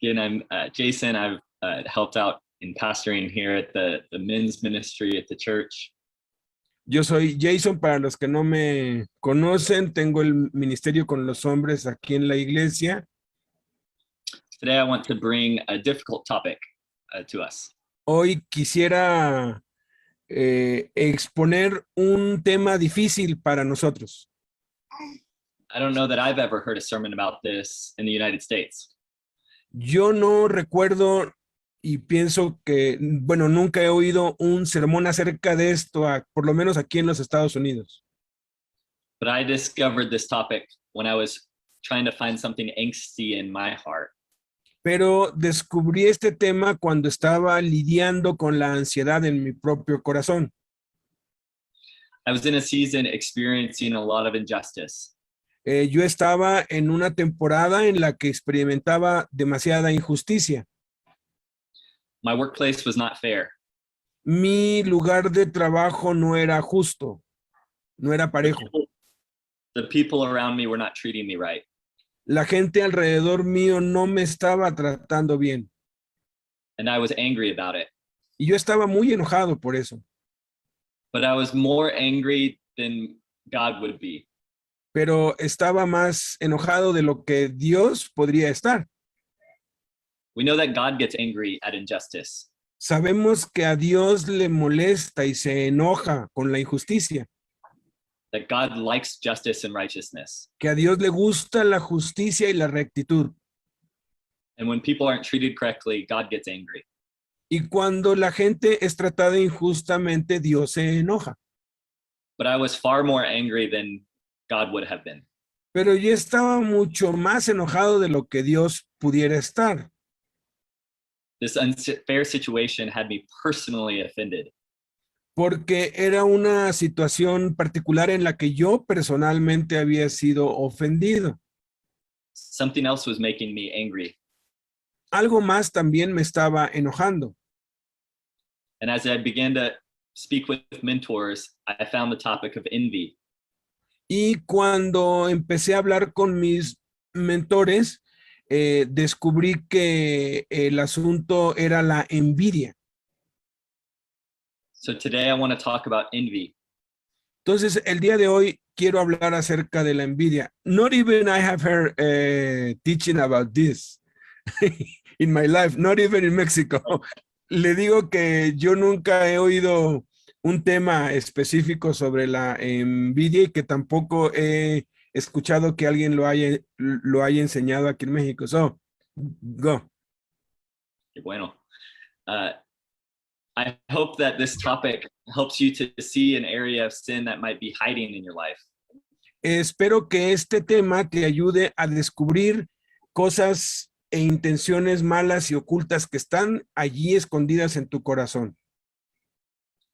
Again, I'm Jason. I've helped out in pastoring here at the men's ministry at the church. Yo soy Jason, para los que no me conocen, tengo el ministerio con los hombres aquí en la iglesia. Today I want to bring a difficult topic to us. Hoy quisiera exponer un tema difícil para nosotros. I don't know that I've ever heard a sermon about this in the United States. Yo no recuerdo y pienso que, bueno, nunca he oído un sermón acerca de esto, por lo menos aquí en los Estados Unidos. But I discovered this topic when I was trying to find something angsty in my heart. Pero descubrí este tema cuando estaba lidiando con la ansiedad en mi propio corazón. I was in a season experiencing a lot of injustice. Yo estaba en una temporada en la que experimentaba demasiada injusticia. My workplace was not fair. Mi lugar de trabajo no era justo, no era parejo. The people around me were not treating me right. La gente alrededor mío no me estaba tratando bien. And I was angry about it. Y yo estaba muy enojado por eso. But I was more angry than God would be. Pero estaba más enojado de lo que Dios podría estar. We know that God gets angry at injustice. Sabemos que a Dios le molesta y se enoja con la injusticia. That God likes justice and righteousness. Que a Dios le gusta la justicia y la rectitud. And when people aren't treated correctly, God gets angry. Y cuando la gente es tratada injustamente, Dios se enoja. But I was far more angry than God would have been. Pero yo estaba mucho más enojado de lo que Dios pudiera estar. This unfair situation had me personally offended. Porque era una situación particular en la que yo personalmente había sido ofendido. Something else was making me angry. Algo más también me estaba enojando. And as I began to speak with mentors, I found the topic of envy. Y cuando empecé a hablar con mis mentores, descubrí que el asunto era la envidia. So today I want to talk about envy. Entonces, el día de hoy quiero hablar acerca de la envidia. Not even I have heard teaching about this in my life, not even in Mexico. Le digo que yo nunca he oído un tema específico sobre la envidia y que tampoco he escuchado que alguien lo haya enseñado aquí en México. So, go. Qué bueno. I hope that this topic helps you to see an area of sin that might be hiding in your life. Espero que este tema te ayude a descubrir cosas e intenciones malas y ocultas que están allí escondidas en tu corazón.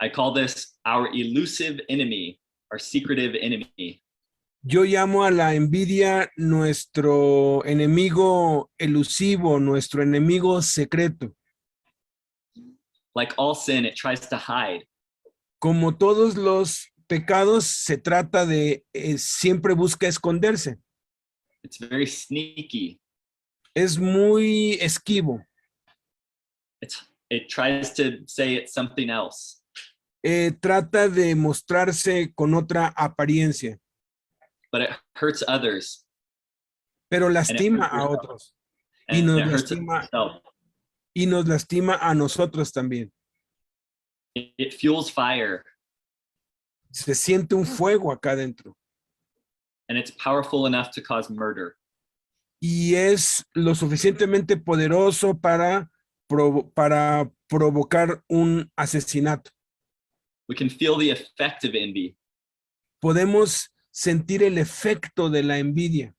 I call this our elusive enemy, our secretive enemy. Yo llamo a la envidia nuestro enemigo elusivo, nuestro enemigo secreto. Like all sin, it tries to hide. Como todos los pecados, se trata de siempre busca esconderse. It's very sneaky. Es muy esquivo. It tries to say it's something else. Trata de mostrarse con otra apariencia. But it hurts others. Pero lastima a otros. Y nos lastima a nosotros también. It fuels fire. Se siente un fuego acá adentro. And it's powerful enough to cause murder. Y es lo suficientemente poderoso para provocar un asesinato. We can feel the effect of envy. Podemos sentir el efecto de la envidia.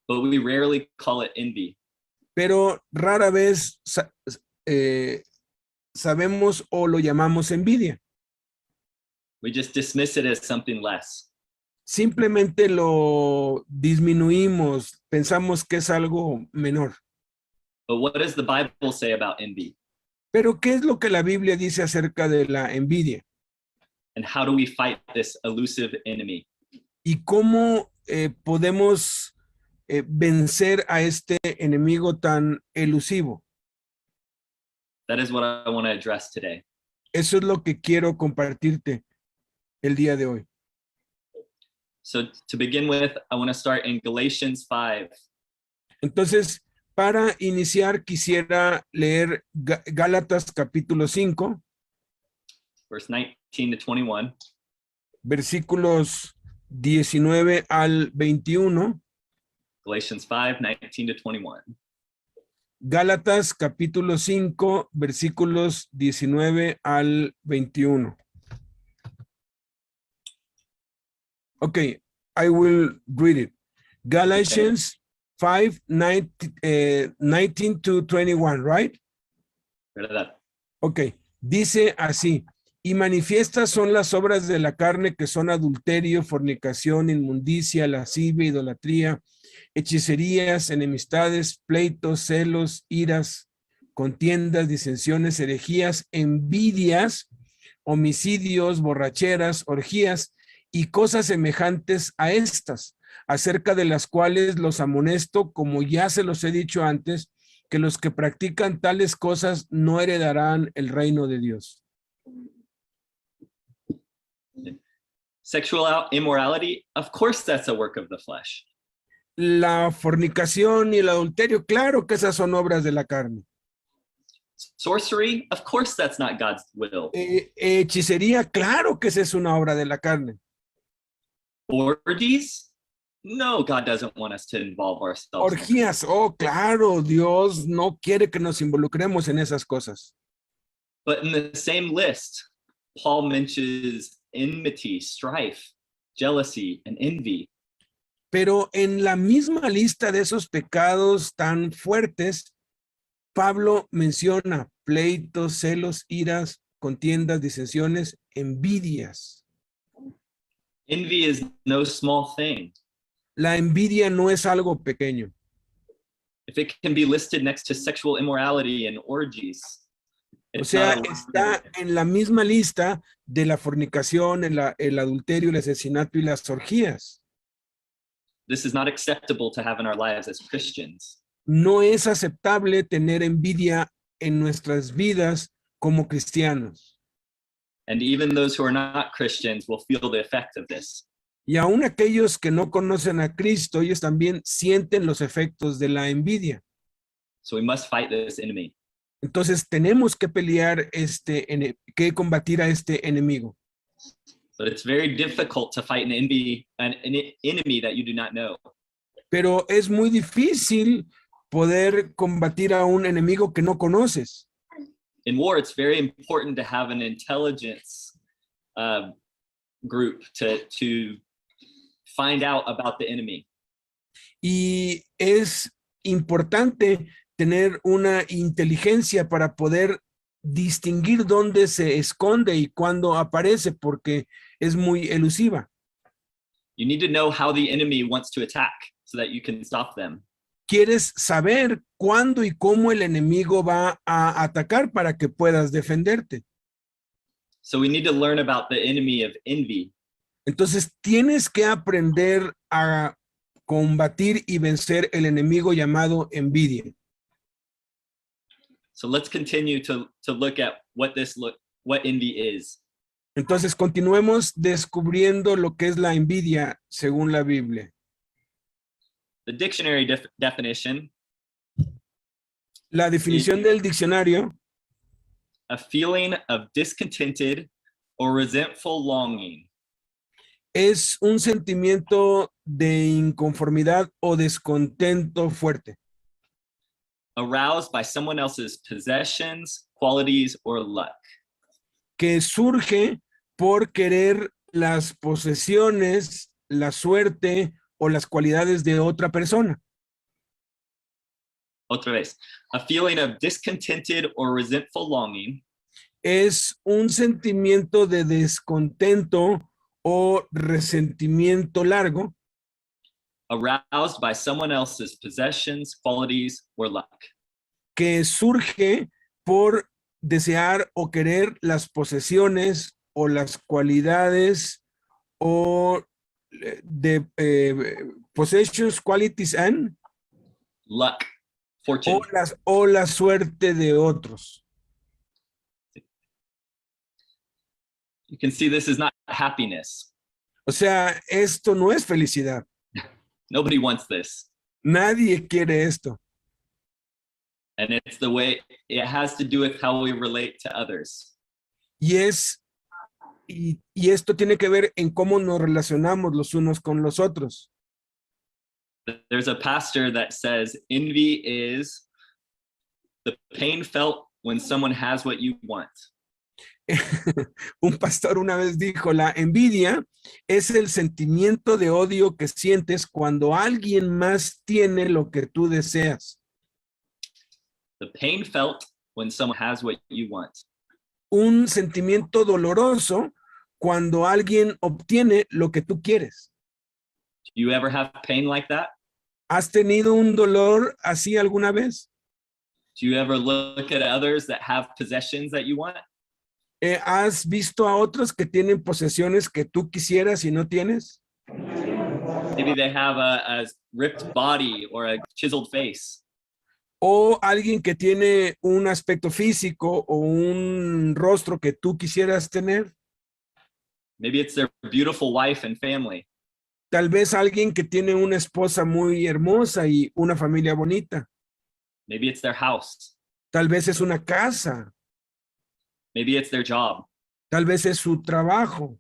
But we rarely call it envy. Pero rara vez sabemos o lo llamamos envidia. We just dismiss it as something less. Simplemente lo disminuimos, pensamos que es algo menor. But what does the Bible say about envy? Pero ¿qué es lo que la Biblia dice acerca de la envidia? And how do we fight this elusive enemy? ¿Y cómo podemos vencer a este enemigo tan elusivo. That is what I want to address today. Eso es lo que quiero compartirte el día de hoy. So to begin with, I want to start in Galatians 5. Entonces, para iniciar, quisiera leer Gálatas capítulo 5, verse 19 to 21. versículos 19 al 21. Galatians 5, 19 to 21. Gálatas capítulo 5, versículos 19 al 21. Okay, I will read it. Galatians 5, 19 to 21, right? ¿Verdad? Ok, dice así, y manifiestas son las obras de la carne que son adulterio, fornicación, inmundicia, lascivia, idolatría, hechicerías, enemistades, pleitos, celos, iras, contiendas, disensiones, herejías, envidias, homicidios, borracheras, orgías y cosas semejantes a estas, acerca de las cuales los amonesto, como ya se los he dicho antes, que los que practican tales cosas no heredarán el reino de Dios. Sexual immorality, of course that's a work of the flesh. La fornicación y el adulterio, claro que esas son obras de la carne. Sorcery, of course that's not God's will. Hechicería, claro que esa es una obra de la carne. Orgies, no, God doesn't want us to involve ourselves. Orgías, oh, claro, Dios no quiere que nos involucremos en esas cosas. But in the same list, Paul mentions enmity, strife, jealousy, and envy. Pero en la misma lista de esos pecados tan fuertes, Pablo menciona pleitos, celos, iras, contiendas, disensiones, envidias. Envy is no small thing. La envidia no es algo pequeño. If it can be listed next to sexual immorality and orgies, O it's sea, not a está en la misma lista de la fornicación, el adulterio, el asesinato y las orgías. This is not acceptable to have in our lives as Christians. No es aceptable tener envidia en nuestras vidas como cristianos. And even those who are not Christians will feel the effect of this. Y aún aquellos que no conocen a Cristo, ellos también sienten los efectos de la envidia. So we must fight this enemy. Entonces tenemos que pelear que combatir a este enemigo. But it's very difficult to fight an enemy that you do not know. Pero es muy difícil poder combatir a un enemigo que no conoces. In war, it's very important to have an intelligence group to find out about the enemy. Y es importante tener una inteligencia para poder distinguir dónde se esconde y cuándo aparece, porque es muy elusiva. You need to know how the enemy wants to attack so that you can stop them. Quieres saber cuándo y cómo el enemigo va a atacar para que puedas defenderte. So we need to learn about the enemy of envy. Entonces tienes que aprender a combatir y vencer el enemigo llamado envidia. So let's continue to look at what envy is. Entonces continuemos descubriendo lo que es la envidia según la Biblia. The dictionary definition, La definición del diccionario: a feeling of discontented or resentful longing. Es un sentimiento de inconformidad o descontento fuerte, Aroused by someone else's possessions, qualities, or luck. que surge por querer las posesiones, la suerte o las cualidades de otra persona. Otra vez. A feeling of discontented or resentful longing. Es un sentimiento de descontento o resentimiento largo, Aroused by someone else's possessions, qualities, or luck. que surge por desear o querer las posesiones o las cualidades o possessions, qualities, and luck, fortune. o la suerte de otros. You can see this is not happiness. O sea, esto no es felicidad. Nobody wants this. Nadie quiere esto. And it's the way it has to do with how we relate to others. Y esto tiene que ver en cómo nos relacionamos los unos con los otros. There's a pastor that says envy is the pain felt when someone has what you want. Un pastor una vez dijo, la envidia es el sentimiento de odio que sientes cuando alguien más tiene lo que tú deseas. The pain felt when someone has what you want. Un sentimiento doloroso cuando alguien obtiene lo que tú quieres. Do you ever have pain like that? ¿Has tenido un dolor así alguna vez? Do you ever look at others that have possessions that you want? ¿Has visto a otros que tienen posesiones que tú quisieras y no tienes? Maybe they have a ripped body or a chiseled face. O alguien que tiene un aspecto físico o un rostro que tú quisieras tener. Maybe it's their beautiful wife and family. Tal vez alguien que tiene una esposa muy hermosa y una familia bonita. Maybe it's their house. Tal vez es una casa. Maybe it's their job. Tal vez es su trabajo.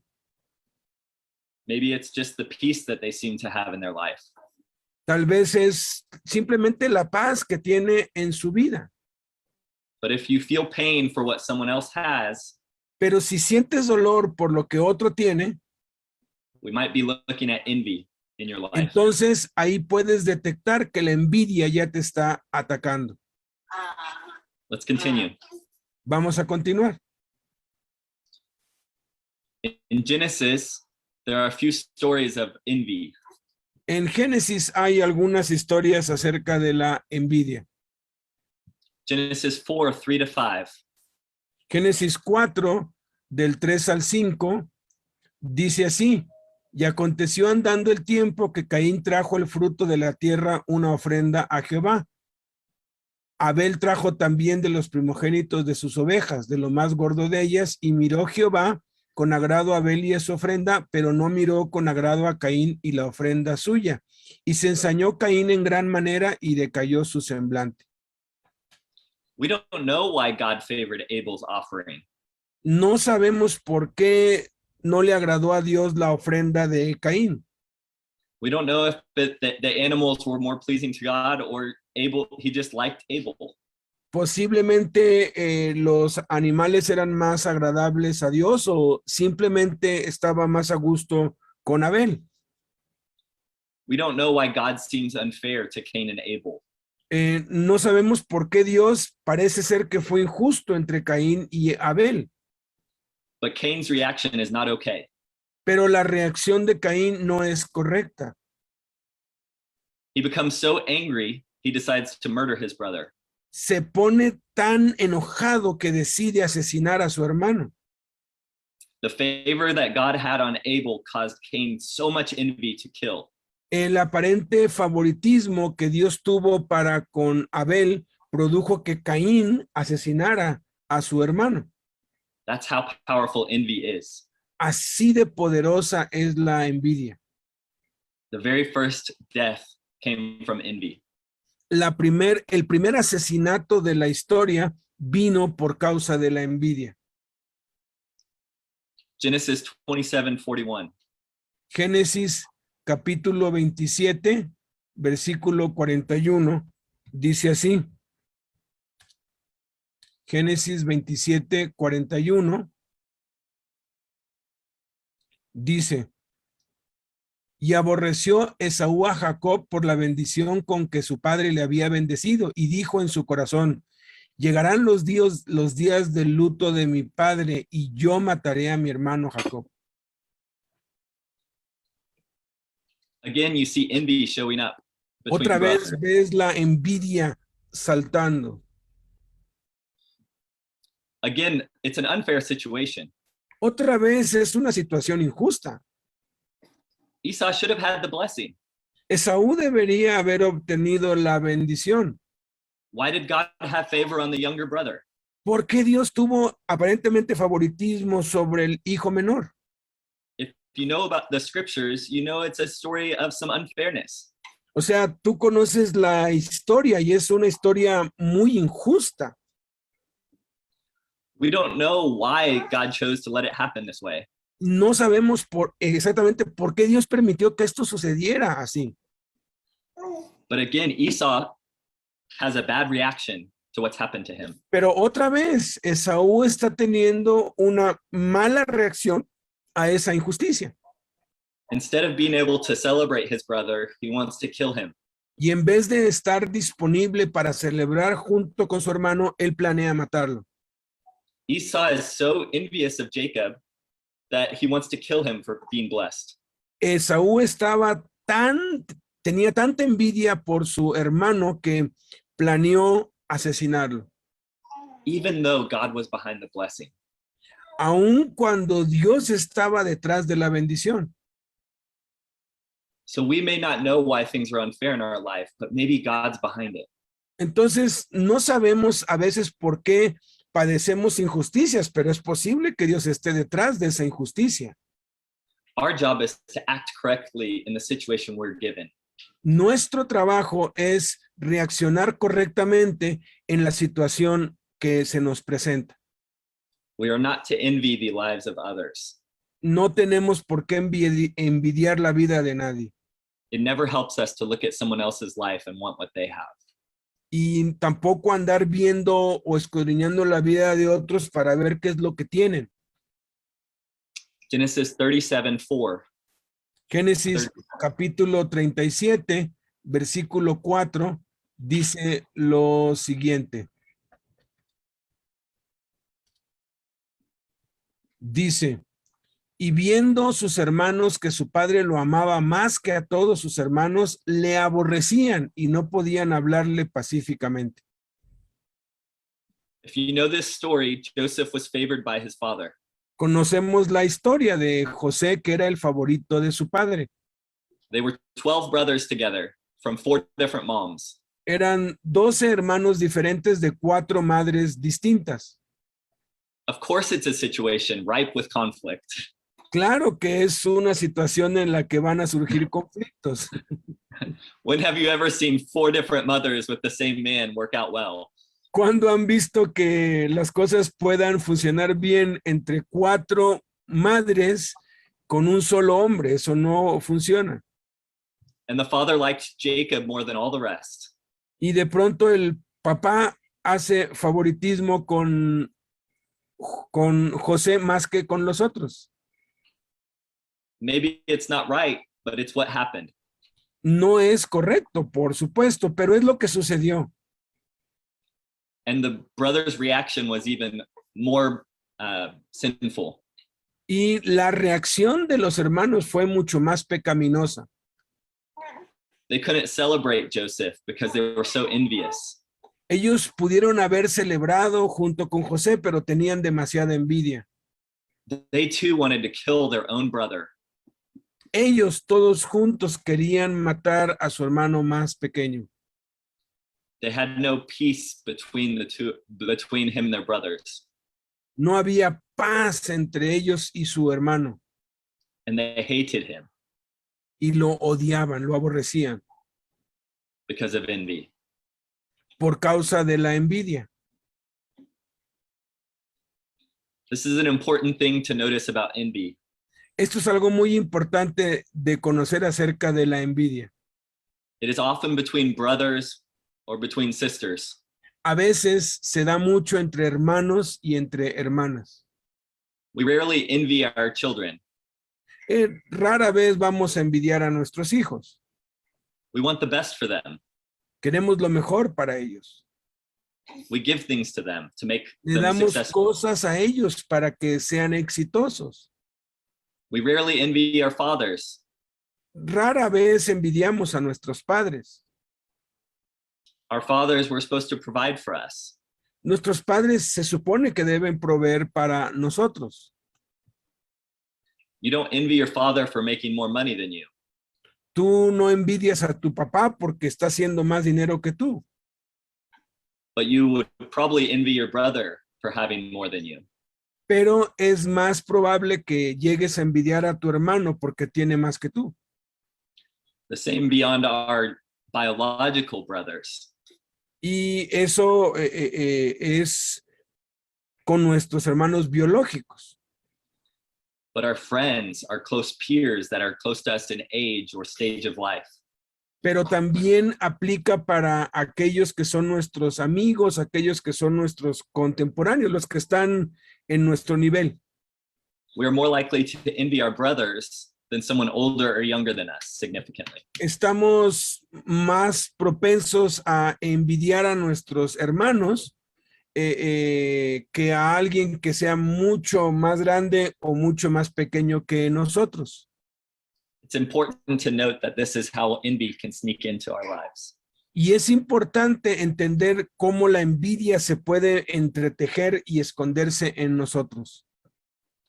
Maybe it's just the peace that they seem to have in their life. Tal vez es simplemente la paz que tiene en su vida. But if you feel pain for what someone else has, Pero si sientes dolor por lo que otro tiene, we might be looking at envy in your life. entonces ahí puedes detectar que la envidia ya te está atacando. Let's continue. Vamos a continuar. In Genesis, there are a few stories of envy. En Génesis hay algunas historias acerca de la envidia. Genesis 4, 3-5. Génesis 4, del 3 al 5, dice así: y aconteció andando el tiempo que Caín trajo el fruto de la tierra una ofrenda a Jehová. Abel trajo también de los primogénitos de sus ovejas, de lo más gordo de ellas, y miró Jehová con agrado a Abel y a su ofrenda, pero no miró con agrado a Caín y la ofrenda suya. Y se ensañó Caín en gran manera y decayó su semblante. We don't know why God favored Abel's offering. No sabemos por qué no le agradó a Dios la ofrenda de Caín. We don't know if the animals were more pleasing to God or Abel, he just liked Abel. Posiblemente los animales eran más agradables a Dios o simplemente estaba más a gusto con Abel. We don't know why God seems unfair to Cain and Abel. No sabemos por qué Dios parece ser que fue injusto entre Caín y Abel. But Cain's reaction is not okay. Pero la reacción de Caín no es correcta. He becomes so angry, he decides to murder his brother. Se pone tan enojado que decide asesinar a su hermano. The favor that God had on Abel caused Cain so much envy to kill. El aparente favoritismo que Dios tuvo para con Abel produjo que Caín asesinara a su hermano. That's how powerful envy is. Así de poderosa es la envidia. The very first death came from envy. El primer asesinato de la historia vino por causa de la envidia. Genesis 27:41. Génesis capítulo 27, versículo 41, dice así. Génesis 27, 41, dice: y aborreció Esaú a Jacob por la bendición con que su padre le había bendecido, y dijo en su corazón: llegarán los días del luto de mi padre, y yo mataré a mi hermano Jacob. Again, you see envy showing up. Otra vez ves la envidia saltando. Again, it's an unfair situation. Otra vez es una situación injusta. Esau should have had the blessing. Esaú debería haber obtenido la bendición. Why did God have favor on the younger brother? ¿Por qué Dios tuvo aparentemente favoritismo sobre el hijo menor? If you know about the scriptures, you know it's a story of some unfairness. O sea, tú conoces la historia y es una historia muy injusta. We don't know why God chose to let it happen this way. No sabemos exactamente por qué Dios permitió que esto sucediera así. But again, Esau has a bad reaction to what's happened to him. Pero otra vez, Esaú está teniendo una mala reacción a esa injusticia. Instead of being able to celebrate his brother, he wants to kill him. Y en vez de estar disponible para celebrar junto con su hermano, él planea matarlo. Esau is so envious of Jacob that he wants to kill him for being blessed. Esaú tenía tanta envidia por su hermano que planeó asesinarlo. Even though God was behind the blessing. Aun cuando Dios estaba detrás de la bendición. So we may not know why things are unfair in our life, but maybe God's behind it. Entonces, no sabemos a veces por qué padecemos injusticias, pero es posible que Dios esté detrás de esa injusticia. Our job is to act correctly in the situation we're given. Nuestro trabajo es reaccionar correctamente en la situación que se nos presenta. We are not to envy the lives of others. No tenemos por qué envidiar la vida de nadie. It never helps us to look at someone else's life and want what they have. Y tampoco andar viendo o escudriñando la vida de otros para ver qué es lo que tienen. Genesis 37:4. Génesis capítulo 37, versículo 4, dice lo siguiente. Dice, y viendo sus hermanos que su padre lo amaba más que a todos sus hermanos, le aborrecían y no podían hablarle pacíficamente. If you know this story, Joseph was favored by his father. Conocemos la historia de José, que era el favorito de su padre. They were 12 brothers together from 4 different moms. Eran 12 hermanos diferentes de 4 madres distintas. Of course, it's a situation ripe with conflict. Claro que es una situación en la que van a surgir conflictos. When have you ever seen 4 different mothers with the same man work out well? ¿Cuándo han visto que las cosas puedan funcionar bien entre 4 madres con un solo hombre? Eso no funciona. And the father liked Jacob more than all the rest. Y de pronto el papá hace favoritismo con José más que con los otros. Maybe it's not right, but it's what happened. No es correcto, por supuesto, pero es lo que sucedió. And the brother's reaction was even more sinful. Y la reacción de los hermanos fue mucho más pecaminosa. They couldn't celebrate Joseph because they were so envious. Ellos pudieron haber celebrado junto con José, pero tenían demasiada envidia. They too wanted to kill their own brother. Ellos todos juntos querían matar a su hermano más pequeño. They had no peace between him and their brothers. No había paz entre ellos y su hermano. And they hated him Y lo odiaban, lo aborrecían because of envy. por causa de la envidia. This is an important thing to notice about envy. Esto es algo muy importante de conocer acerca de la envidia. It is often between brothers or between sisters. A veces se da mucho entre hermanos y entre hermanas. We rarely envy our children. Rara vez vamos a envidiar a nuestros hijos. We want the best for them. Queremos lo mejor para ellos. We give things to them to make Le them damos successful. cosas a ellos para que sean exitosos. We rarely envy our fathers. Rara vez envidiamos a nuestros padres. Our fathers were supposed to provide for us. Nuestros padres se supone que deben proveer para nosotros. You don't envy your father for making more money than you, Tú no envidias a tu papá porque está haciendo más dinero que tú, but you would probably envy your brother for having more than you. pero es más probable que llegues a envidiar a tu hermano porque tiene más que tú. The same beyond our biological brothers. Y eso es con nuestros hermanos biológicos. But our friends, our close peers that are close to us in age or stage of life. Pero también aplica para aquellos que son nuestros amigos, aquellos que son nuestros contemporáneos, los que están en nuestro nivel. We are more likely to envy our brothers than someone older or younger than us significantly. Estamos más propensos a envidiar a nuestros hermanos que a alguien que sea mucho más grande o mucho más pequeño que nosotros. It's important to note that this is how envy can sneak into our lives. Y es importante entender cómo la envidia se puede entretejer y esconderse en nosotros,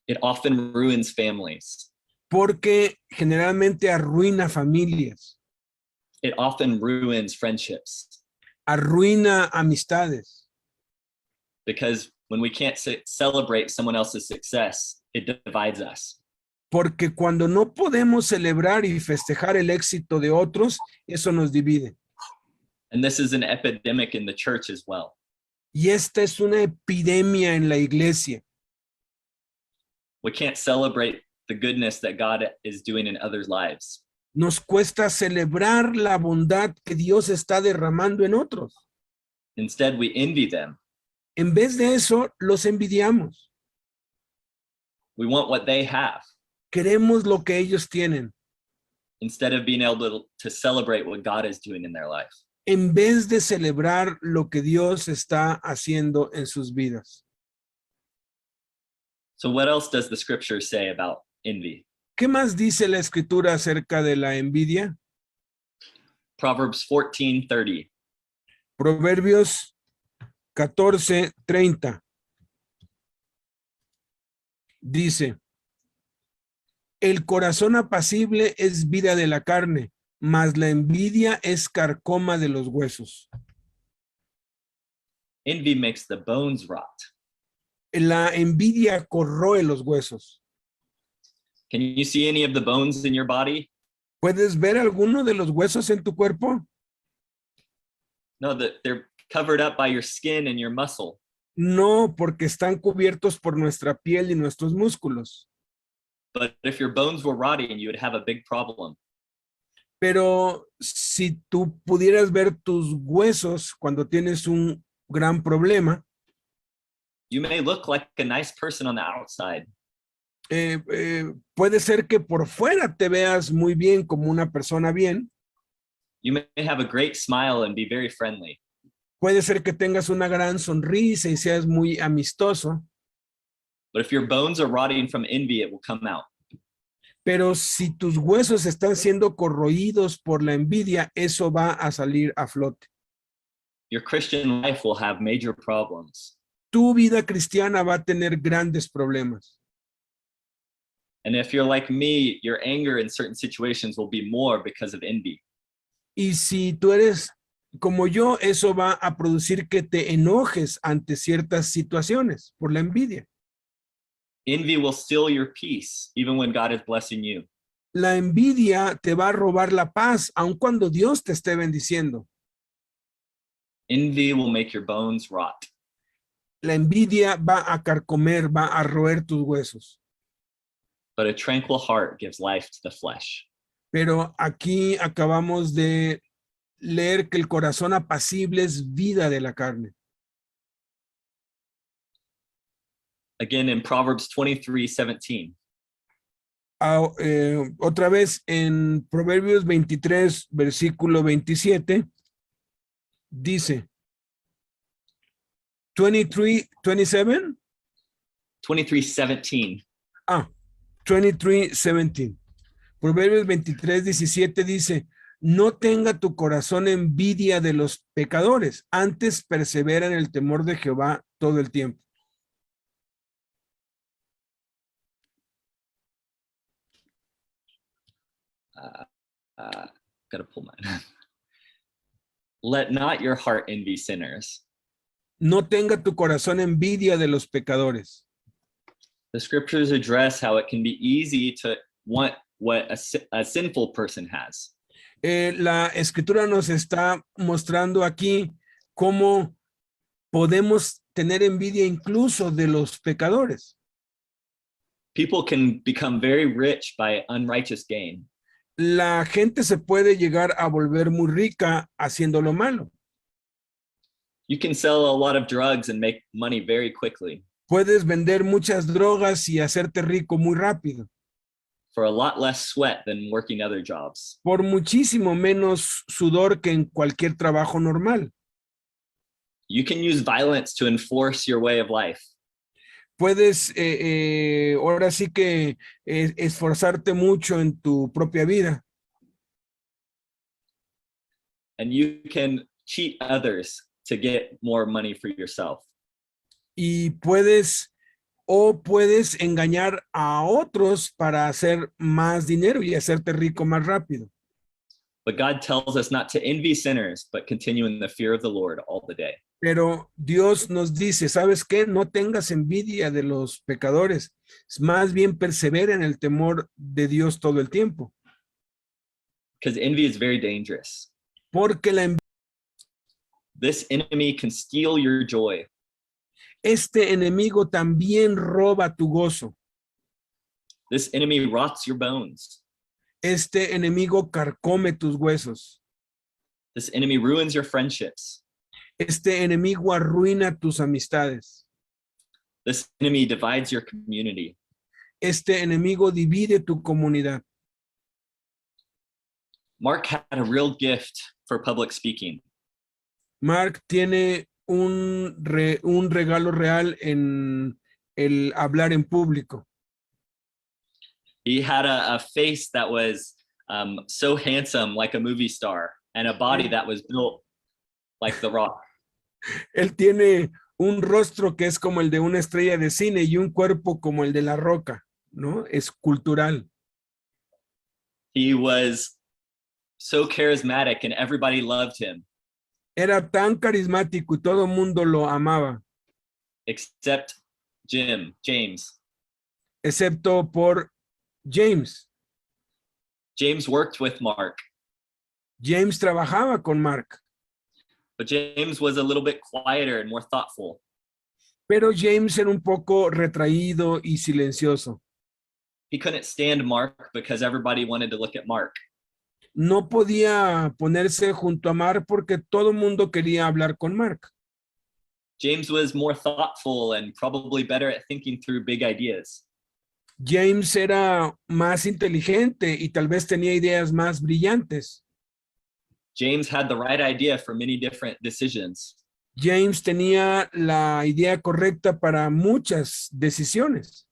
It often ruins families. porque generalmente arruina familias, It often ruins friendships arruina amistades, because when we can't celebrate someone else's success, it divides us. porque cuando no podemos celebrar y festejar el éxito de otros, eso nos divide. And this is an epidemic in the church as well. Y esta es una epidemia en la iglesia. We can't celebrate the goodness that God is doing in others' lives. Nos cuesta celebrar la bondad que Dios está derramando en otros. Instead, we envy them. En vez de eso, los envidiamos. We want what they have Queremos lo que ellos tienen, instead of being able to celebrate what God is doing in their life. en vez de celebrar lo que Dios está haciendo en sus vidas. So what else does the scripture say about envy? ¿Qué más dice la escritura acerca de la envidia? Proverbs 14:30. Proverbios 14:30. Dice, el corazón apacible es vida de la carne, mas la envidia es carcoma de los huesos. Envy makes the bones rot. La envidia corroe los huesos. Can you see any of the bones in your body? ¿Puedes ver alguno de los huesos en tu cuerpo? No, that they're covered up by your skin and your muscle. No, porque están cubiertos por nuestra piel y nuestros músculos. But if your bones were rotting, you would have a big problem. Pero si tú pudieras ver tus huesos cuando tienes un gran problema, You may look like a nice person on the outside, puede ser que por fuera te veas muy bien como una persona bien. you may have a great smile and be very friendly. Puede ser que tengas una gran sonrisa y seas muy amistoso. But if your bones are rotting from envy, it will come out. Pero si tus huesos están siendo corroídos por la envidia, eso va a salir a flote. Your Christian life will have major problems. Tu vida cristiana va a tener grandes problemas. And if you're like me, your anger in certain situations will be more because of envy. Y si tú eres como yo, eso va a producir que te enojes ante ciertas situaciones por la envidia. Envy will steal your peace even when God is blessing you. La envidia te va a robar la paz, aun cuando Dios te esté bendiciendo. Envy will make your bones rot. La envidia va a carcomer, va a roer tus huesos. But a tranquil heart gives life to the flesh. Pero aquí acabamos de leer que el corazón apacible es vida de la carne. Again, in Proverbs 23:17. Otra vez en Proverbios 23, versículo 27, dice 27. 23:17. 23:17. Proverbios 23:17 dice, no tenga tu corazón envidia de los pecadores, antes persevera en el temor de Jehová todo el tiempo. uh, gotta pull mine. Let not your heart envy sinners. No tenga tu corazón envidia de los pecadores. The scriptures address how it can be easy to want what a sinful person has. La escritura nos está mostrando aquí cómo podemos tener envidia incluso de los pecadores. People can become very rich by unrighteous gain. La gente se puede llegar a volver muy rica haciendo lo malo. You can sell a lot of drugs and make money very quickly Puedes vender muchas drogas y hacerte rico muy rápido, for a lot less sweat than working other jobs. por muchísimo menos sudor que en cualquier trabajo normal. You can use violence to enforce your way of life. Puedes ahora sí que esforzarte mucho en tu propia vida. And you can cheat others to get more money for yourself. Y puedes engañar a otros para hacer más dinero y hacerte rico más rápido. But God tells us not to envy sinners, but continue in the fear of the Lord all the day. Pero Dios nos dice, ¿sabes qué? No tengas envidia de los pecadores, más bien persevera en el temor de Dios todo el tiempo. Because envy is very dangerous. Porque This enemy can steal your joy. este enemigo también roba tu gozo. This enemy rots your bones. Este enemigo carcome tus huesos. This enemy ruins your friendships. Este enemigo arruina tus amistades. This enemy divides your community. Este enemigo divide tu comunidad. Mark had a real gift for public speaking. Mark tiene un regalo real en el hablar en público. He had a face that was so handsome, like a movie star, and a body that was built like The Rock. Él tiene un rostro que es como el de una estrella de cine y un cuerpo como el de La Roca, ¿no? Es cultural. He was so charismatic and everybody loved him, Era tan carismático y todo el mundo lo amaba, except James. excepto por James. James worked with Mark, James trabajaba con Mark, but James was a little bit quieter and more thoughtful. pero James era un poco retraído y silencioso. He couldn't stand Mark because everybody wanted to look at Mark. No podía ponerse junto a Mark porque todo el mundo quería hablar con Mark. James was more thoughtful and probably better at thinking through big ideas. James era más inteligente y tal vez tenía ideas más brillantes. James had the right idea for many different decisions. James tenía la idea correcta para muchas decisiones,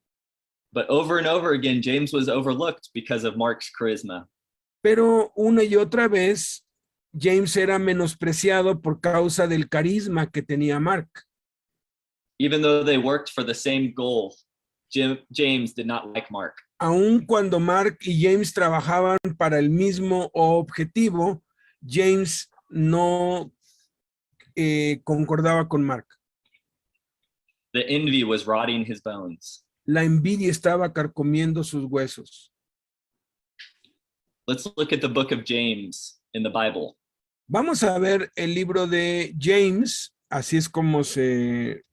But over and over again, James was overlooked because of Mark's charisma. pero una y otra vez James era menospreciado por causa del carisma que tenía Mark. Even though they worked for the same goal, James did not like Mark. Aun cuando Mark y James trabajaban para el mismo objetivo, James no concordaba con Mark. The envy was rotting his bones. La envidia estaba carcomiendo sus huesos. Let's look at the book of James in the Bible. Vamos a ver el libro de James, así es como se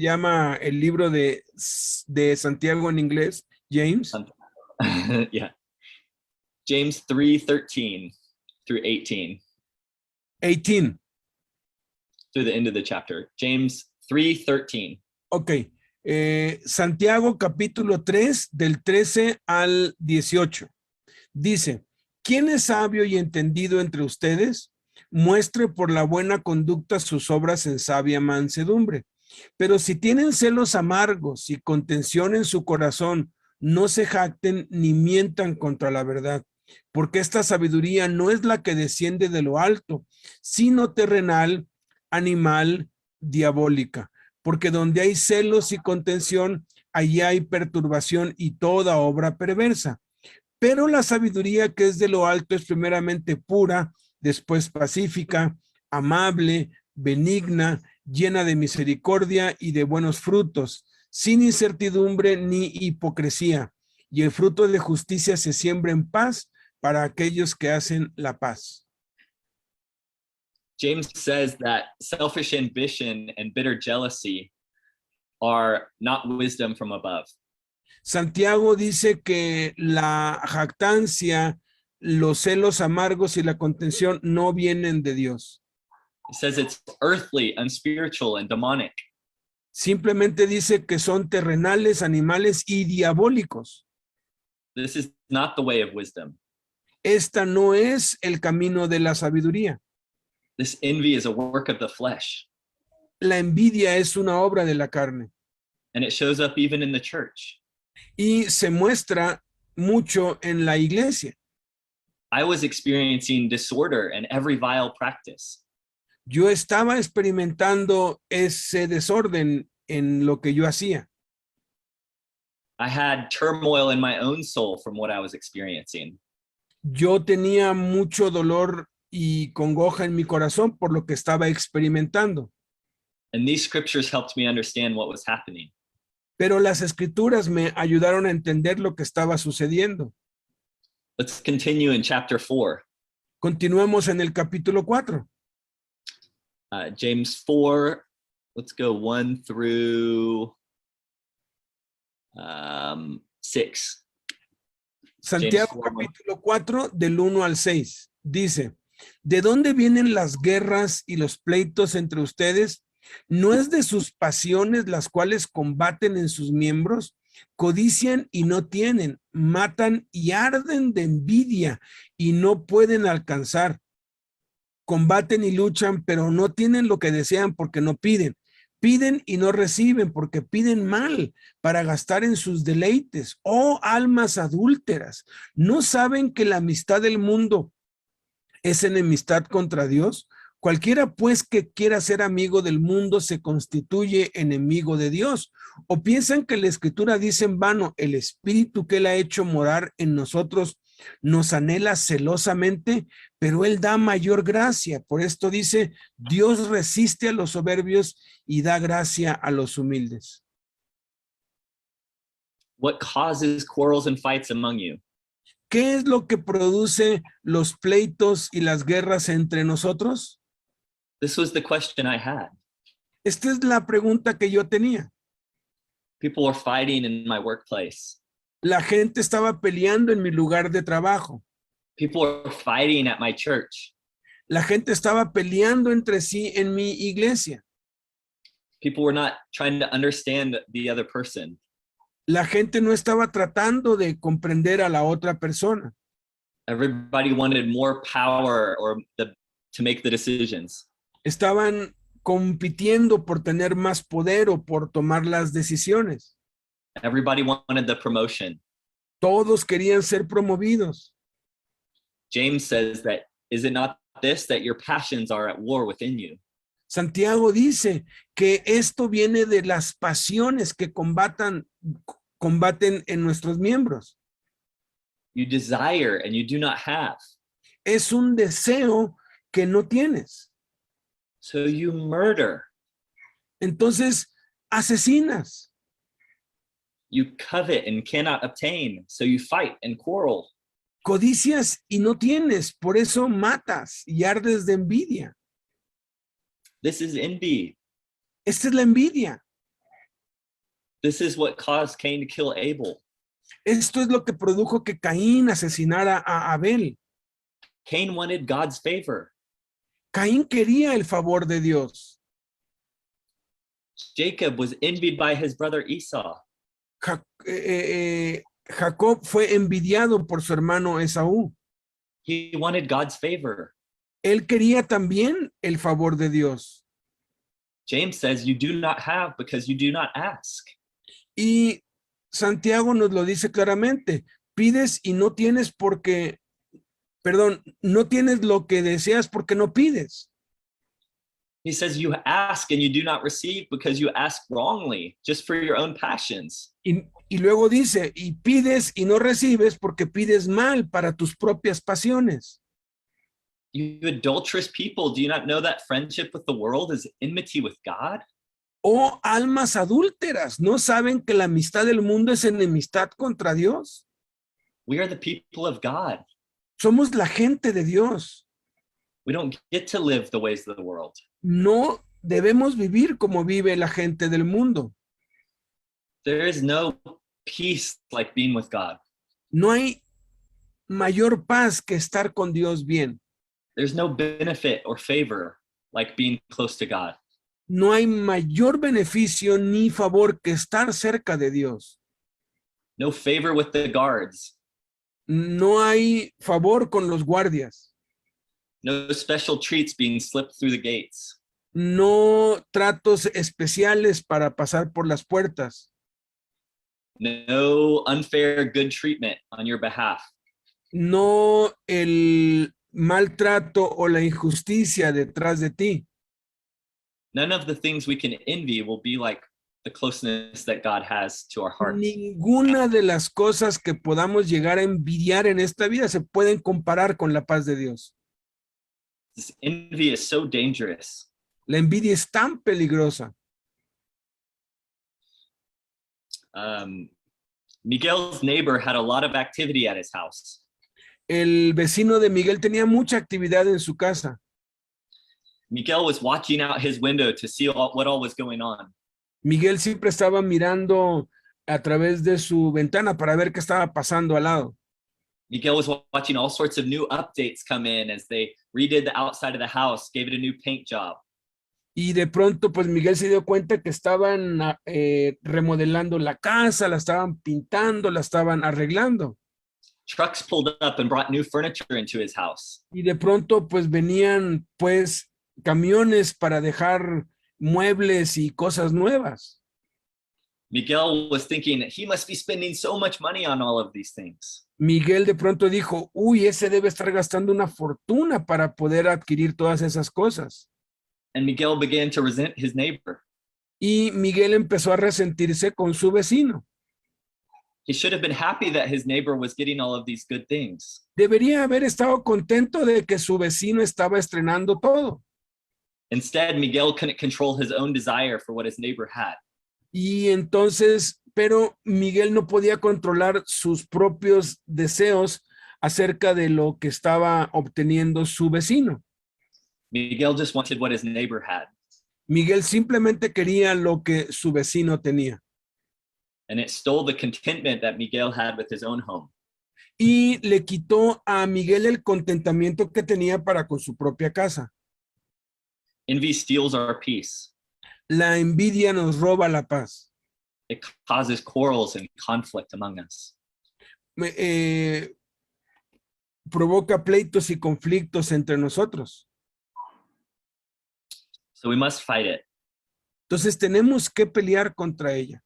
llama el libro de Santiago en inglés, James. Yeah. James 3:13 through 18. 18. Through the end of the chapter. James 3:13. Ok. Santiago capítulo 3 del 13 al 18. Dice, ¿quién es sabio y entendido entre ustedes? Muestre por la buena conducta sus obras en sabia mansedumbre. Pero si tienen celos amargos y contención en su corazón, no se jacten ni mientan contra la verdad, porque esta sabiduría no es la que desciende de lo alto, sino terrenal, animal, diabólica. Porque donde hay celos y contención, allí hay perturbación y toda obra perversa. Pero la sabiduría que es de lo alto es primeramente pura, después pacífica, amable, benigna, llena de misericordia y de buenos frutos, sin incertidumbre ni hipocresía. Y el fruto de justicia se siembra en paz para aquellos que hacen la paz. James says that selfish ambition and bitter jealousy are not wisdom from above. Santiago dice que la jactancia, los celos amargos y la contención no vienen de Dios. He says it's earthly, unspiritual, and demonic. Simplemente dice que son terrenales, animales y diabólicos. This is not the way of wisdom. Esta no es el camino de la sabiduría. This envy is a work of the flesh, La envidia es una obra de la carne and it shows up even in the church. y se muestra mucho en la iglesia. I was experiencing disorder and every vile practice. Yo estaba experimentando ese desorden en lo que yo hacía. I had turmoil in my own soul from what I was experiencing. Yo tenía mucho dolor y congoja en mi corazón por lo que estaba experimentando. And these scriptures helped me understand what was happening. Pero las escrituras me ayudaron a entender lo que estaba sucediendo. Let's continue in chapter 4. Continuemos en el capítulo 4. James 4, let's go 1 through 6. Santiago James 4. capítulo 4 del 1 al 6. Dice, ¿de dónde vienen las guerras y los pleitos entre ustedes? ¿No es de sus pasiones las cuales combaten en sus miembros? Codician y no tienen, matan y arden de envidia y no pueden alcanzar. Combaten y luchan, pero no tienen lo que desean porque no piden. Piden y no reciben porque piden mal para gastar en sus deleites. Oh, almas adúlteras, ¿no saben que la amistad del mundo es enemistad contra Dios? Cualquiera pues que quiera ser amigo del mundo se constituye enemigo de Dios. ¿O piensan que la escritura dice en vano, el espíritu que él ha hecho morar en nosotros nos anhela celosamente, pero él da mayor gracia? Por esto dice, Dios resiste a los soberbios y da gracia a los humildes. What causes quarrels and fights among you? ¿Qué es lo que produce los pleitos y las guerras entre nosotros? This was the question I had. Esta es la pregunta que yo tenía. People were fighting in my workplace. La gente estaba peleando en mi lugar de trabajo. People were fighting at my church. La gente estaba peleando entre sí en mi iglesia. People were not trying to understand the other person. La gente no estaba tratando de comprender a la otra persona. Everybody wanted more power to make the decisions. Estaban compitiendo por tener más poder o por tomar las decisiones. Everybody wanted the promotion. Todos querían ser promovidos. James says that, is it not this, that your passions are at war within you? Santiago dice que esto viene de las pasiones que combaten en nuestros miembros. You desire and you do not have. Es un deseo que no tienes. So you murder. Entonces, asesinas. You covet and cannot obtain. So you fight and quarrel. Codicias y no tienes, por eso matas y ardes de envidia. This is envy. Esta es la envidia. This is what caused Cain to kill Abel. Esto es lo que produjo que Caín asesinara a Abel. Cain wanted God's favor. Caín quería el favor de Dios. Jacob was envied by his brother Esau. Jacob fue envidiado por su hermano Esaú. He wanted God's favor. Él quería también el favor de Dios. James says you do not have because you do not ask. Y Santiago nos lo dice claramente. Pides y no tienes porque, no tienes lo que deseas porque no pides. He says you ask and you do not receive because you ask wrongly, just for your own passions. Y luego dice, y pides y no recibes porque pides mal para tus propias pasiones. You adulterous people, do you not know that friendship with the world is enmity with God? Oh, almas adúlteras, ¿no saben que la amistad del mundo es enemistad contra Dios? We are the people of God. Somos la gente de Dios. We don't get to live the ways of the world. No debemos vivir como vive la gente del mundo. There is no peace like being with God. No hay mayor paz que estar con Dios bien. There's no benefit or favor like being close to God. No hay mayor beneficio ni favor que estar cerca de Dios. No favor with the guards. No hay favor con los guardias. No special treats being slipped through the gates. No tratos especiales para pasar por las puertas. No unfair good treatment on your behalf. No el maltrato o la injusticia detrás de ti. None of the things we can envy will be like the closeness that God has to our hearts. Ninguna de las cosas que podamos llegar a envidiar en esta vida se pueden comparar con la paz de Dios. This envy is so dangerous. La envidia es tan peligrosa. Miguel's neighbor had a lot of activity at his house. El vecino de Miguel tenía mucha actividad en su casa. Miguel was watching out his window to see what all was going on. Miguel siempre estaba mirando a través de su ventana para ver qué estaba pasando al lado. Miguel was watching all sorts of new updates come in as they redid the outside of the house, gave it a new paint job. Y de pronto, pues Miguel se dio cuenta que estaban remodelando la casa, la estaban pintando, la estaban arreglando. Trucks pulled up and brought new furniture into his house. Y de pronto, pues venían, pues, camiones para dejar muebles y cosas nuevas. Miguel was thinking he must be spending so much money on all of these things. Miguel de pronto dijo, uy, ese debe estar gastando una fortuna para poder adquirir todas esas cosas. And Miguel began to resent his neighbor. Y Miguel empezó a resentirse con su vecino. He should have been happy that his neighbor was getting all of these good things. Debería haber estado contento de que su vecino estaba estrenando todo. Instead, Miguel couldn't control his own desire for what his neighbor had. Y entonces, pero Miguel no podía controlar sus propios deseos acerca de lo que estaba obteniendo su vecino. Miguel just wanted what his neighbor had. Miguel simplemente quería lo que su vecino tenía. And it stole the contentment that Miguel had with his own home. Y le quitó a Miguel el contentamiento que tenía para con su propia casa. Envy steals our peace. La envidia nos roba la paz. It causes quarrels and conflict among us. Provoca pleitos y conflictos entre nosotros. So we must fight it. Entonces tenemos que pelear contra ella.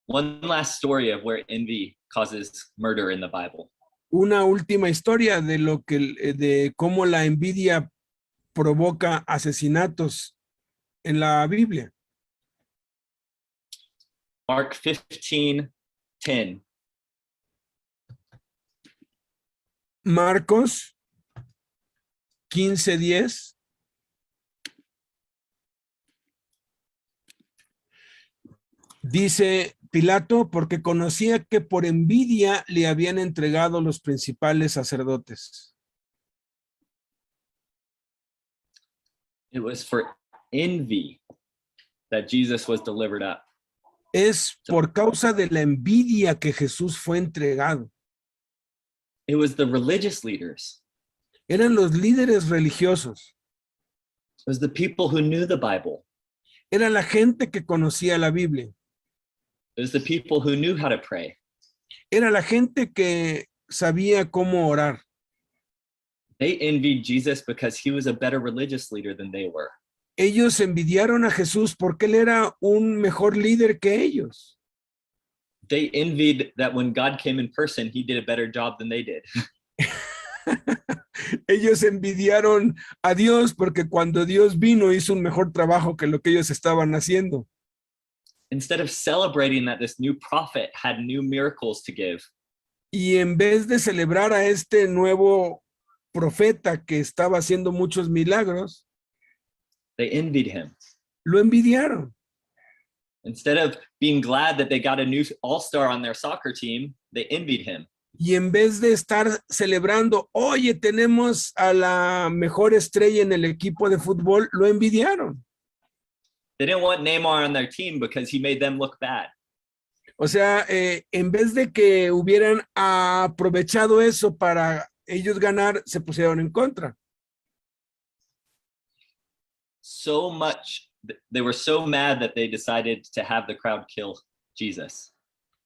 One last story of where envy causes murder in the Bible. Una última historia de cómo la envidia provoca asesinatos en la Biblia. Mark 15:10. Marcos 15:10. Dice Pilato, porque conocía que por envidia le habían entregado los principales sacerdotes. It was for envy that Jesus was delivered up. Es por causa de la envidia que Jesús fue entregado. It was the religious leaders. Eran los líderes religiosos. It was the people who knew the Bible. Era la gente que conocía la Biblia. It was the people who knew how to pray. Era la gente que sabía cómo orar. They envied Jesus because he was a better religious leader than they were. Ellos envidiaron a Jesús porque él era un mejor líder que ellos. They envied that when God came in person, he did a better job than they did. Ellos envidiaron a Dios porque cuando Dios vino hizo un mejor trabajo que lo que ellos estaban haciendo. Instead of celebrating that this new prophet had new miracles to give, Y en vez de celebrar a este nuevo profeta que estaba haciendo muchos milagros, they envied him. lo envidiaron. Instead of being glad that they got a new all-star on their soccer team, they envied him. Y en vez de estar celebrando, oye, tenemos a la mejor estrella en el equipo de fútbol, lo envidiaron. They didn't want Neymar on their team because he made them look bad. O sea, en vez de que hubieran aprovechado eso para ellos ganar, se pusieron en contra. So much, they were so mad that they decided to have the crowd kill Jesus.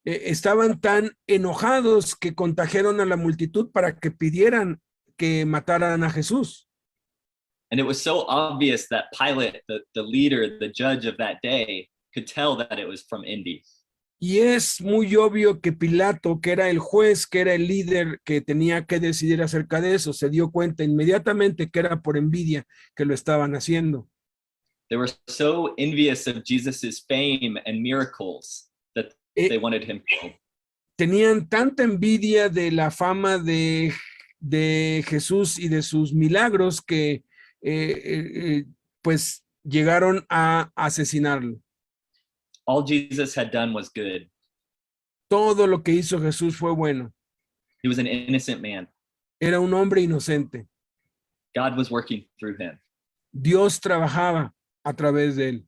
Estaban tan enojados que contagiaron a la multitud para que pidieran que mataran a Jesús. And it was so obvious that Pilate, the leader, the judge of that day, could tell that it was from envy. Y es muy obvio que Pilato, que era el juez, que era el líder que tenía que decidir acerca de eso, se dio cuenta inmediatamente que era por envidia que lo estaban haciendo. They were so envious of Jesus's fame and miracles that they wanted him killed. Tenían tanta envidia de la fama de Jesús y de sus milagros que pues llegaron a asesinarlo. All Jesus had done was good. Todo lo que hizo Jesús fue bueno. He was an innocent man. Era un hombre inocente. God was working through him. Dios trabajaba a través de él.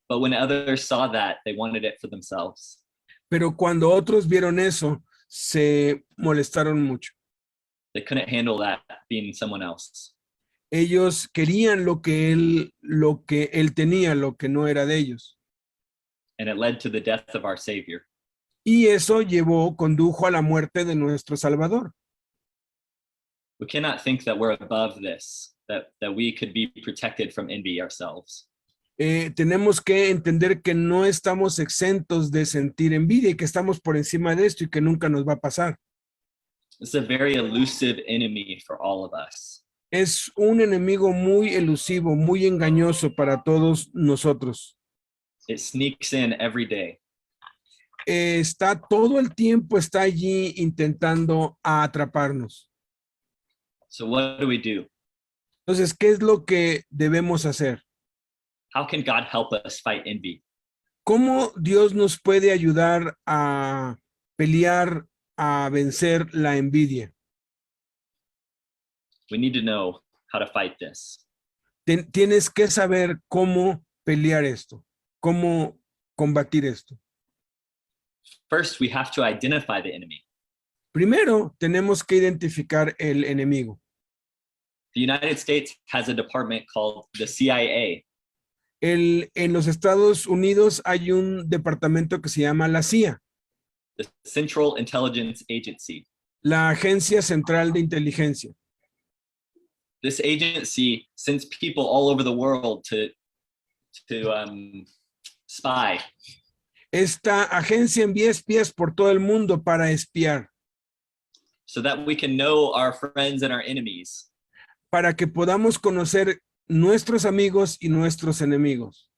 But when others saw that, they wanted it for themselves. Pero cuando otros vieron eso, se molestaron mucho. They couldn't handle that being someone else. Ellos querían lo que él tenía, lo que no era de ellos. And it led to the death of our Savior. Y eso condujo a la muerte de nuestro Salvador. We cannot think that we're above this, that we could be protected from envy ourselves. Tenemos que entender que no estamos exentos de sentir envidia y que estamos por encima de esto y que nunca nos va a pasar. It's a very elusive enemy for all of us. Es un enemigo muy elusivo, muy engañoso para todos nosotros. It sneaks in every day. Está todo el tiempo, está allí intentando atraparnos. So what do we do? Entonces, ¿qué es lo que debemos hacer? How can God help us fight envy? ¿Cómo Dios nos puede ayudar a pelear, a vencer la envidia? We need to know how to fight this. Tienes que saber cómo pelear esto, cómo combatir esto. First, we have to identify the enemy. Primero, tenemos que identificar el enemigo. The United States has a department called the CIA. En los Estados Unidos hay un departamento que se llama la CIA, The Central Intelligence Agency. la Agencia Central de Inteligencia. This agency sends people all over the world to spy. Esta agencia envía espías por todo el mundo para espiar, so that we can know our friends and our enemies. para que podamos conocer nuestros amigos y nuestros enemigos.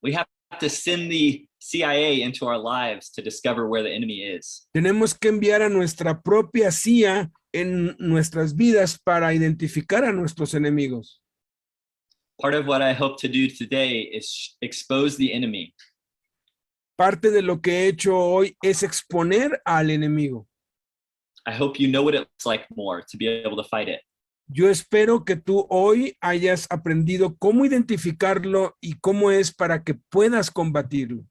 We have to send the CIA into our lives to discover where the enemy is. Tenemos que enviar a nuestra propia CIA en nuestras vidas para identificar a nuestros enemigos. Part of what I hope to do today is expose the enemy. Parte de lo que he hecho hoy es exponer al enemigo. I hope you know what it's like more to be able to fight it. Yo espero que tú hoy hayas aprendido cómo identificarlo y cómo es para que puedas combatirlo.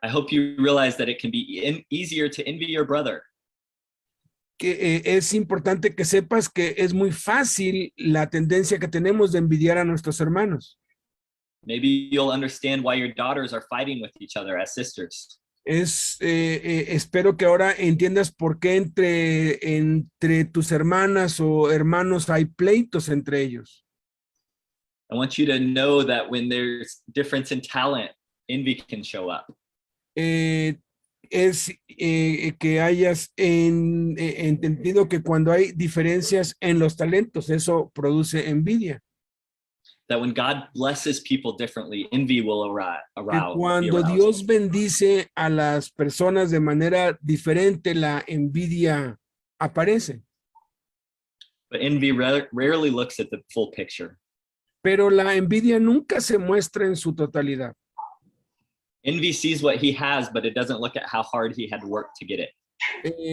I hope you realize that it can be easier to envy your brother. Que es importante que sepas que es muy fácil la tendencia que tenemos de envidiar a nuestros hermanos. Maybe you'll understand why your daughters are fighting with each other as sisters. Espero que ahora entiendas por qué entre tus hermanas o hermanos hay pleitos entre ellos. I want you to know that when there's difference in talent, envy can show up. es que hayas entendido que cuando hay diferencias en los talentos, eso produce envidia. That when God blesses people differently, envy will Que be cuando aroused. Dios bendice a las personas de manera diferente, la envidia aparece. But envy rarely looks at the full picture. Pero la envidia nunca se muestra en su totalidad. Envy sees what he has, but it doesn't look at how hard he had to work to get it.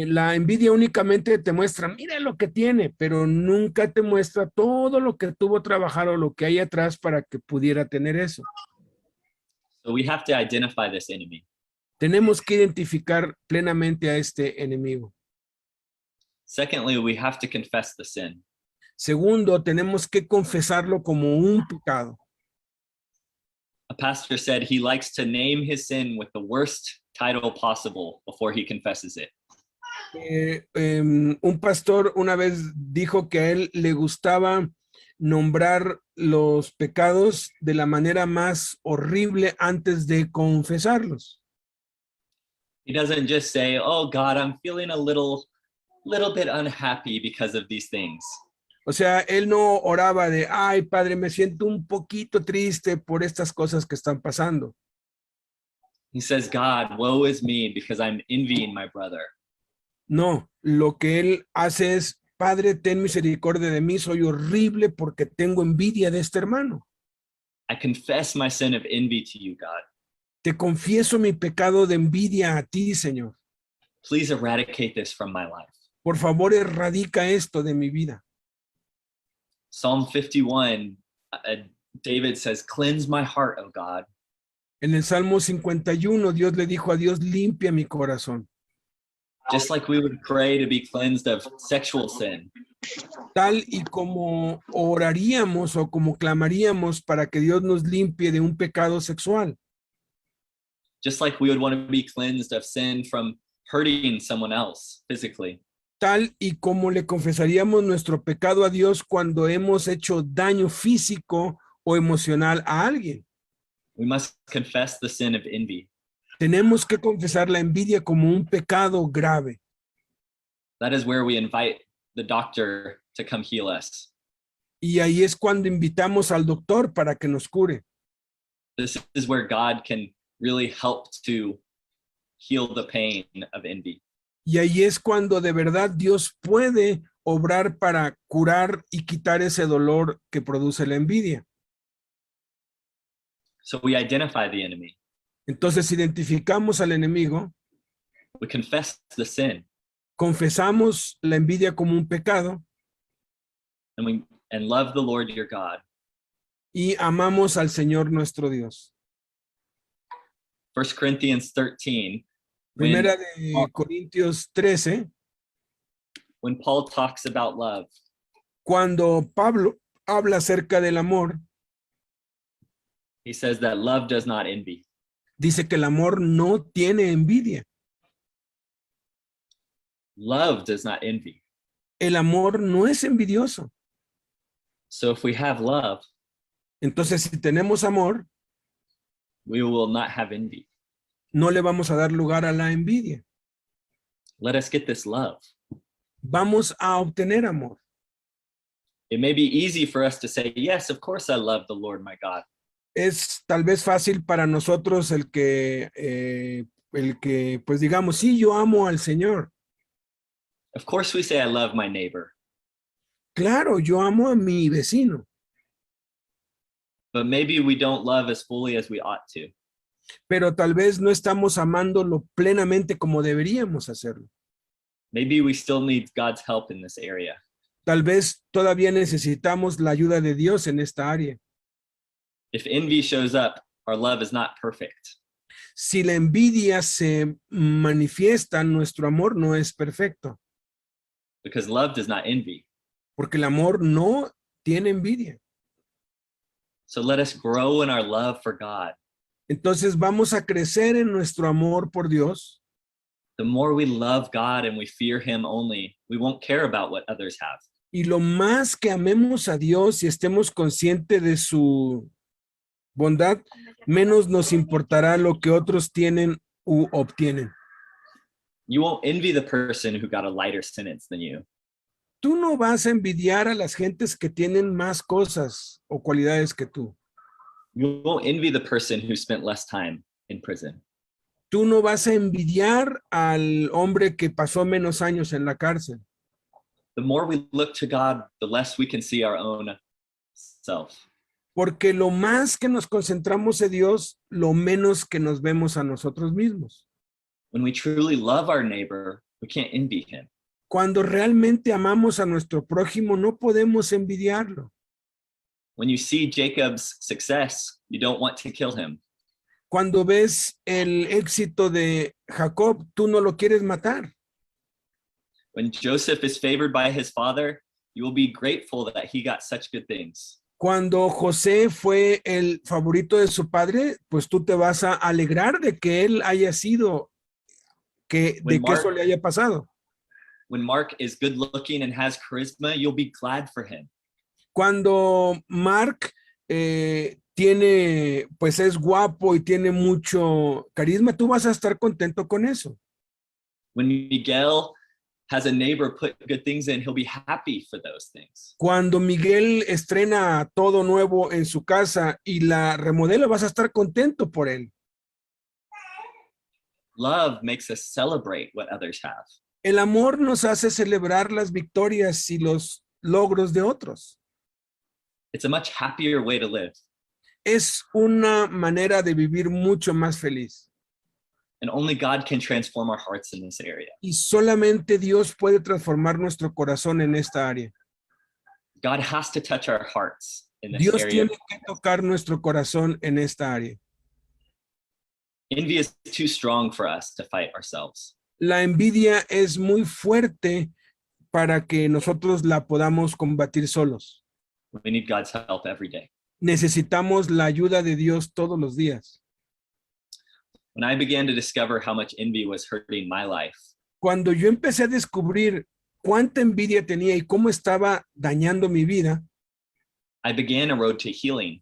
La envidia únicamente te muestra, mira lo que tiene, pero nunca te muestra todo lo que tuvo trabajar o lo que hay atrás para que pudiera tener eso. So we have to identify this enemy. Tenemos que identificar plenamente a este enemigo. Secondly, we have to confess the sin. Segundo, tenemos que confesarlo como un pecado. A pastor said he likes to name his sin with the worst title possible before he confesses it. Un pastor una vez dijo que a él le gustaba nombrar los pecados de la manera más horrible antes de confesarlos. He doesn't just say, "Oh God, I'm feeling a little bit unhappy because of these things." O sea, él no oraba de, ay, padre, me siento un poquito triste por estas cosas que están pasando. He says, "God, woe is me because I'm envying my brother." No, lo que él hace es, Padre, ten misericordia de mí, soy horrible porque tengo envidia de este hermano. I confess my sin of envy to you, God. Te confieso mi pecado de envidia a ti, Señor. Please eradicate this from my life. Por favor, erradica esto de mi vida. Psalm 51, David says, "Cleanse my heart, O God." En el Salmo 51, Dios le dijo a Dios, limpia mi corazón. Just like we would pray to be cleansed of sexual sin, Tal y como oraríamos o como clamaríamos para que Dios nos limpie de un pecado sexual. just like we would want to be cleansed of sin from hurting someone else physically. Tal y como le confesaríamos nuestro pecado a Dios cuando hemos hecho daño físico o emocional a alguien. We must confess the sin of envy. Tenemos que confesar la envidia como un pecado grave. That is where we invite the doctor to come heal us. Y ahí es cuando invitamos al doctor para que nos cure. This is where God can really help to heal the pain of envy. Y ahí es cuando de verdad Dios puede obrar para curar y quitar ese dolor que produce la envidia. So we identify the enemy. Entonces identificamos al enemigo, We confess the sin, confesamos la envidia como un pecado and love the Lord your God. y amamos al Señor nuestro Dios. 1 Corinthians 13, Primera de Corintios 13, when Paul talks about love, cuando Pablo habla acerca del amor, he says that love does not envy. dice que el amor no tiene envidia. Love does not envy. El amor no es envidioso. So if we have love, Entonces, si tenemos amor, we will not have envy. no le vamos a dar lugar a la envidia. Let us get this love. Vamos a obtener amor. It may be easy for us to say, yes, of course I love the Lord my God. Es tal vez fácil para nosotros el que pues digamos, sí, yo amo al Señor. Of course we say I love my neighbor, Claro, yo amo a mi vecino, but maybe we don't love as fully as we ought to. pero tal vez no estamos amándolo plenamente como deberíamos hacerlo. Maybe we still need God's help in this area. Tal vez todavía necesitamos la ayuda de Dios en esta área. If envy shows up, our love is not perfect. Si la envidia se manifiesta, nuestro amor no es perfecto, Because love does not envy. porque el amor no tiene envidia. So let us grow in our love for God. Entonces vamos a crecer en nuestro amor por Dios. The more we love God and we fear him only, we won't care about what others have. Y lo más que amemos a Dios y estemos conscientes de su bondad, menos nos importará lo que otros tienen u obtienen. You won't envy the person who got a lighter sentence than you. Tú no vas a envidiar a las gentes que tienen más cosas o cualidades que tú. You won't envy the person who spent less time in prison. Tú no vas a envidiar al hombre que pasó menos años en la cárcel. The more we look to God, the less we can see our own self. Porque lo más que nos concentramos en Dios, lo menos que nos vemos a nosotros mismos. When we truly love our neighbor, we can't envy him. Cuando realmente amamos a nuestro prójimo, no podemos envidiarlo. When you see Jacob's success, you don't want to kill him. Cuando ves el éxito de Jacob, tú no lo quieres matar. When Joseph is favored by his father, you will be grateful that he got such good things. Cuando José fue el favorito de su padre, pues tú te vas a alegrar de que él haya sido, de que eso le haya pasado. When Mark is good looking and has charisma, you'll be glad for him. Cuando Mark pues es guapo y tiene mucho carisma, tú vas a estar contento con eso. When Miguel has a neighbor put good things in, he'll be happy for those things. Cuando Miguel estrena todo nuevo en su casa y la remodela, vas a estar contento por él. Love makes us celebrate what others have. El amor nos hace celebrar las victorias y los logros de otros. It's a much happier way to live. Es una manera de vivir mucho más feliz. And only God can transform our hearts in this area. Y solamente Dios puede transformar nuestro corazón en esta área. God has to touch our hearts in this Dios area. tiene que tocar nuestro corazón en esta área. Envy is too strong for us to fight ourselves. La envidia es muy fuerte para que nosotros la podamos combatir solos. We need God's help every day. Necesitamos la ayuda de Dios todos los días. When I began to discover how much envy was hurting my life, Cuando yo empecé a descubrir cuánta envidia tenía y cómo estaba dañando mi vida, I began a road to healing.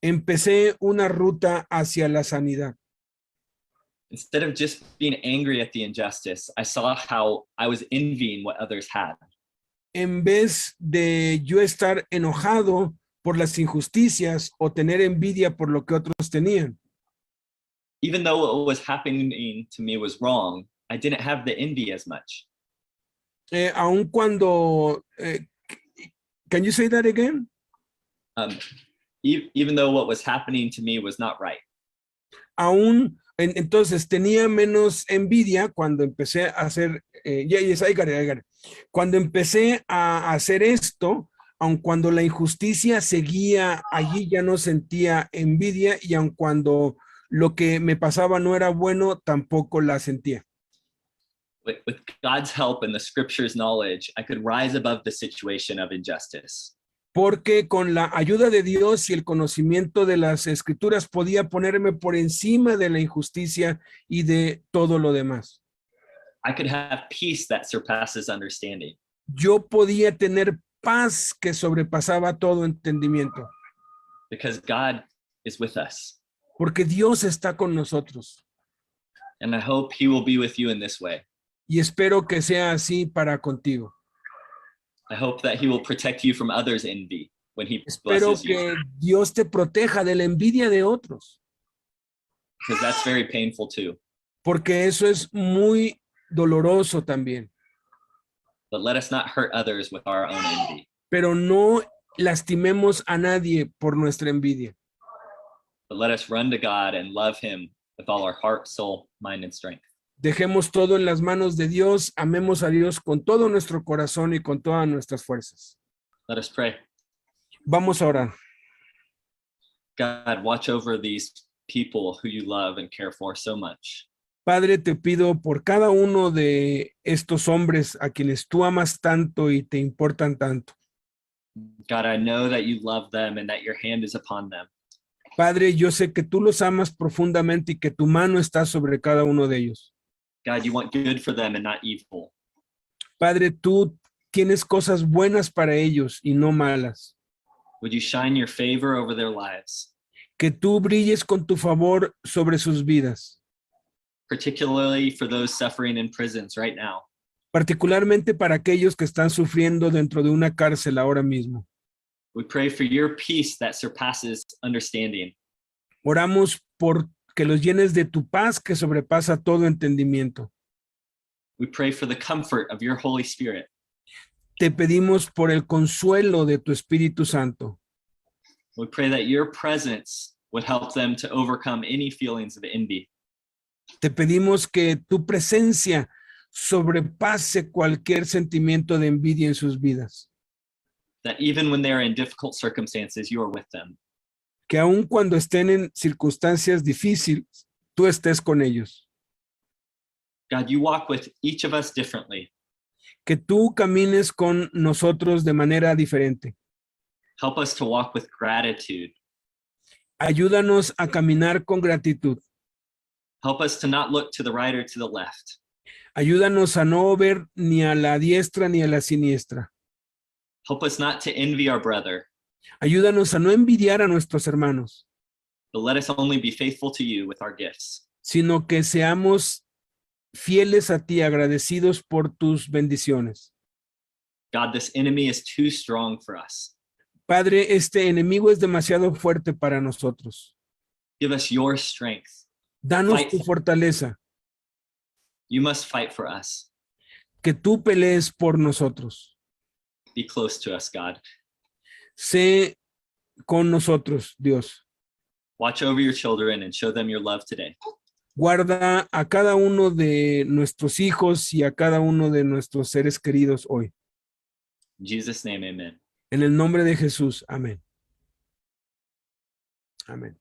empecé una ruta hacia la sanidad. Instead of just being angry at the injustice, I saw how I was envying what others had. En vez de yo estar enojado por las injusticias o tener envidia por lo que otros tenían. Even though what was happening to me was wrong, I didn't have the envy as much. Aun cuando, can you say that again? Even though what was happening to me was not right. Entonces tenía menos envidia cuando empecé a hacer, I got it. Cuando empecé a hacer esto, aun cuando la injusticia seguía allí, ya no sentía envidia, y aun cuando lo que me pasaba no era bueno, tampoco la sentía. With God's help and the scripture's knowledge, I could rise above the situation of injustice. Porque con la ayuda de Dios y el conocimiento de las escrituras podía ponerme por encima de la injusticia y de todo lo demás. I could have peace that surpasses understanding. Yo podía tener paz que sobrepasaba todo entendimiento. Because God is with us. Porque Dios está con nosotros. And I hope he will be with you in this way. Y espero que sea así para contigo. I hope that he will protect you from others' envy when he Espero blesses you. que Dios te proteja de la envidia de otros. Because that's very painful too. Porque eso es muy doloroso también. But let us not hurt others with our own envy. Pero no lastimemos a nadie por nuestra envidia. But let us run to God and love him with all our heart, soul, mind, and strength. Dejemos todo en las manos de Dios, amemos a Dios con todo nuestro corazón y con todas nuestras fuerzas. Let us pray. Vamos a orar. God, watch over these people who you love and care for so much. Padre, te pido por cada uno de estos hombres a quienes tú amas tanto y te importan tanto. God, I know that you love them and that your hand is upon them. Padre, yo sé que tú los amas profundamente y que tu mano está sobre cada uno de ellos. God, you want good for them and not evil. Padre, tú tienes cosas buenas para ellos y no malas. Would you shine your favor over their lives? Que tú brilles con tu favor sobre sus vidas. particularly for those suffering in prisons right now. particularmente para aquellos que están sufriendo dentro de una cárcel ahora mismo. We pray for your peace that surpasses understanding. Oramos por que los llenes de tu paz que sobrepasa todo entendimiento. We pray for the comfort of your Holy Spirit. Te pedimos por el consuelo de tu Espíritu Santo. We pray that your presence would help them to overcome any feelings of envy. Te pedimos que tu presencia sobrepase cualquier sentimiento de envidia en sus vidas. That even when they're in difficult circumstances, you are with them. Que aun cuando estén en circunstancias difíciles, tú estés con ellos. God, you walk with each of us differently. Que tú camines con nosotros de manera diferente. Help us to walk with gratitude. Ayúdanos a caminar con gratitud. Help us to not look to the right or to the left. Ayúdanos a no ver ni a la diestra ni a la siniestra. Help us not to envy our brother, Ayúdanos a no envidiar a nuestros hermanos, but let us only be faithful to you with our gifts. sino que seamos fieles a ti, agradecidos por tus bendiciones. God, this enemy is too strong for us. Padre, este enemigo es demasiado fuerte para nosotros. Give us your strength. Danos Fight. tu fortaleza, You must fight for us. que tú pelees por nosotros. Be close to us, God. Sé con nosotros, Dios. Watch over your children and show them your love today. Guarda a cada uno de nuestros hijos y a cada uno de nuestros seres queridos hoy. In Jesus' name, amen. En el nombre de Jesús, amén. Amén.